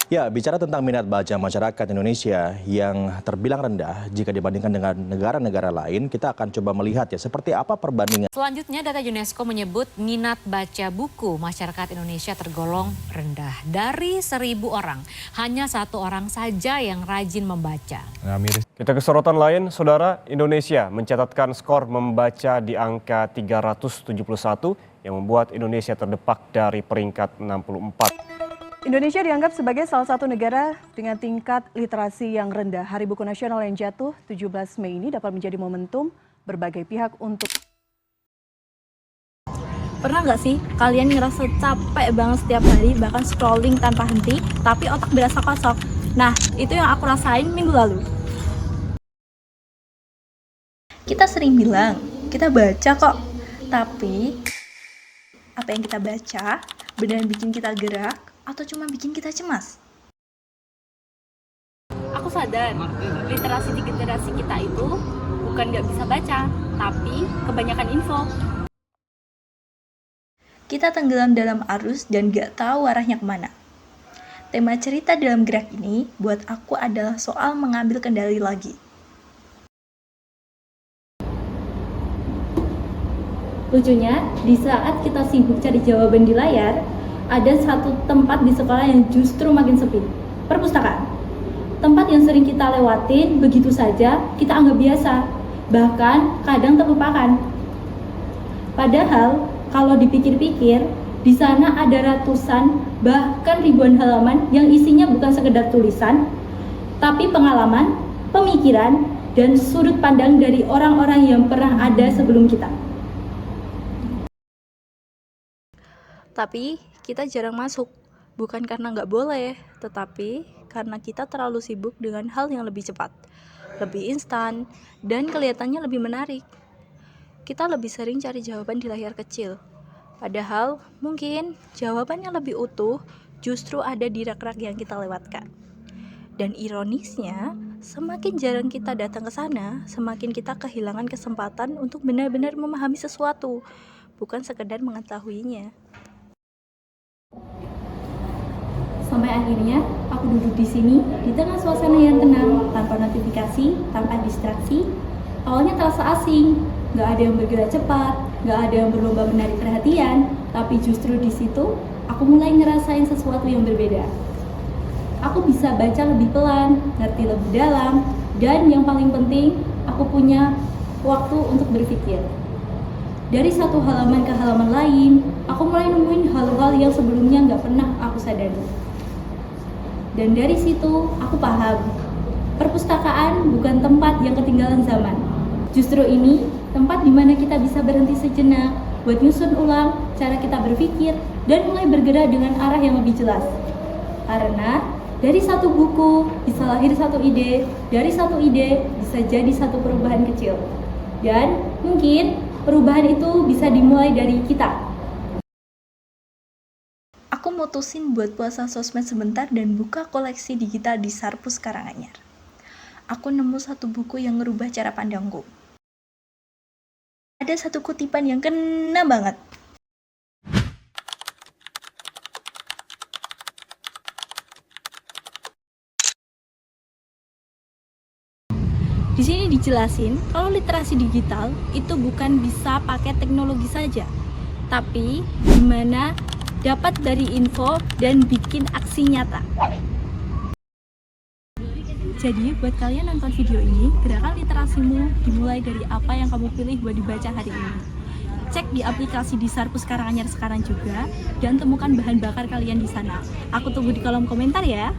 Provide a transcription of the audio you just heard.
Ya, bicara tentang minat baca masyarakat Indonesia yang terbilang rendah jika dibandingkan dengan negara-negara lain, kita akan coba melihat ya seperti apa perbandingan. Selanjutnya, data UNESCO menyebut minat baca buku masyarakat Indonesia tergolong rendah. Dari 1.000 orang, hanya 1 orang saja yang rajin membaca. Nah, miris. Kita ke sorotan lain, Saudara. Indonesia mencatatkan skor membaca di angka 371 yang membuat Indonesia terdepak dari peringkat 64. Indonesia dianggap sebagai salah satu negara dengan tingkat literasi yang rendah. Hari Buku Nasional yang jatuh 17 Mei ini dapat menjadi momentum berbagai pihak untuk... Pernah nggak sih kalian ngerasa capek banget setiap hari, bahkan scrolling tanpa henti, tapi otak berasa kosong? Nah, itu yang aku rasain minggu lalu. Kita sering bilang, kita baca kok. Tapi, apa yang kita baca benar bikin kita gerak atau cuma bikin kita cemas? Aku sadar, literasi di generasi kita itu bukan nggak bisa baca, tapi kebanyakan info. Kita tenggelam dalam arus dan gak tahu arahnya kemana. Tema cerita dalam gerak ini buat aku adalah soal mengambil kendali lagi. Lucunya, di saat kita sibuk cari jawaban di layar, ada satu tempat di sekolah yang justru makin sepi. Perpustakaan. Tempat yang sering kita lewatin begitu saja, kita anggap biasa. Bahkan kadang terlupakan. Padahal, kalau dipikir-pikir, di sana ada ratusan, bahkan ribuan halaman yang isinya bukan sekedar tulisan, tapi pengalaman, pemikiran, dan sudut pandang dari orang-orang yang pernah ada sebelum kita. Tapi kita jarang masuk, bukan karena nggak boleh, tetapi karena kita terlalu sibuk dengan hal yang lebih cepat, lebih instan, dan kelihatannya lebih menarik. Kita lebih sering cari jawaban di layar kecil, padahal mungkin jawaban yang lebih utuh justru ada di rak-rak yang kita lewatkan. Dan ironisnya, semakin jarang kita datang ke sana, semakin kita kehilangan kesempatan untuk benar-benar memahami sesuatu, bukan sekedar mengetahuinya. Sampai akhirnya aku duduk di sini di tengah suasana yang tenang, tanpa notifikasi, tanpa distraksi. Awalnya terasa asing, nggak ada yang bergerak cepat, nggak ada yang berlomba menarik perhatian. Tapi justru di situ aku mulai ngerasain sesuatu yang berbeda. Aku bisa baca lebih pelan, ngerti lebih dalam, dan yang paling penting, aku punya waktu untuk berpikir. Dari satu halaman ke halaman lain, aku mulai nemuin hal-hal yang sebelumnya nggak pernah aku sadari. Dan dari situ, aku paham, perpustakaan bukan tempat yang ketinggalan zaman. Justru ini, tempat di mana kita bisa berhenti sejenak, buat nyusun ulang cara kita berpikir, dan mulai bergerak dengan arah yang lebih jelas. Karena, dari satu buku bisa lahir satu ide, dari satu ide bisa jadi satu perubahan kecil. Dan mungkin perubahan itu bisa dimulai dari kita. Aku mutusin buat puasa sosmed sebentar dan buka koleksi digital di Sarpus Karanganyar. Aku nemu satu buku yang ngerubah cara pandangku. Ada satu kutipan yang kena banget. Di sini dijelasin kalau literasi digital itu bukan bisa pakai teknologi saja, tapi gimana dapat dari info dan bikin aksi nyata. Jadi buat kalian nonton video ini, gerakan literasimu dimulai dari apa yang kamu pilih buat dibaca hari ini. Cek di aplikasi di Sarpus Karanganyar sekarang juga dan temukan bahan bakar kalian di sana. Aku tunggu di kolom komentar ya.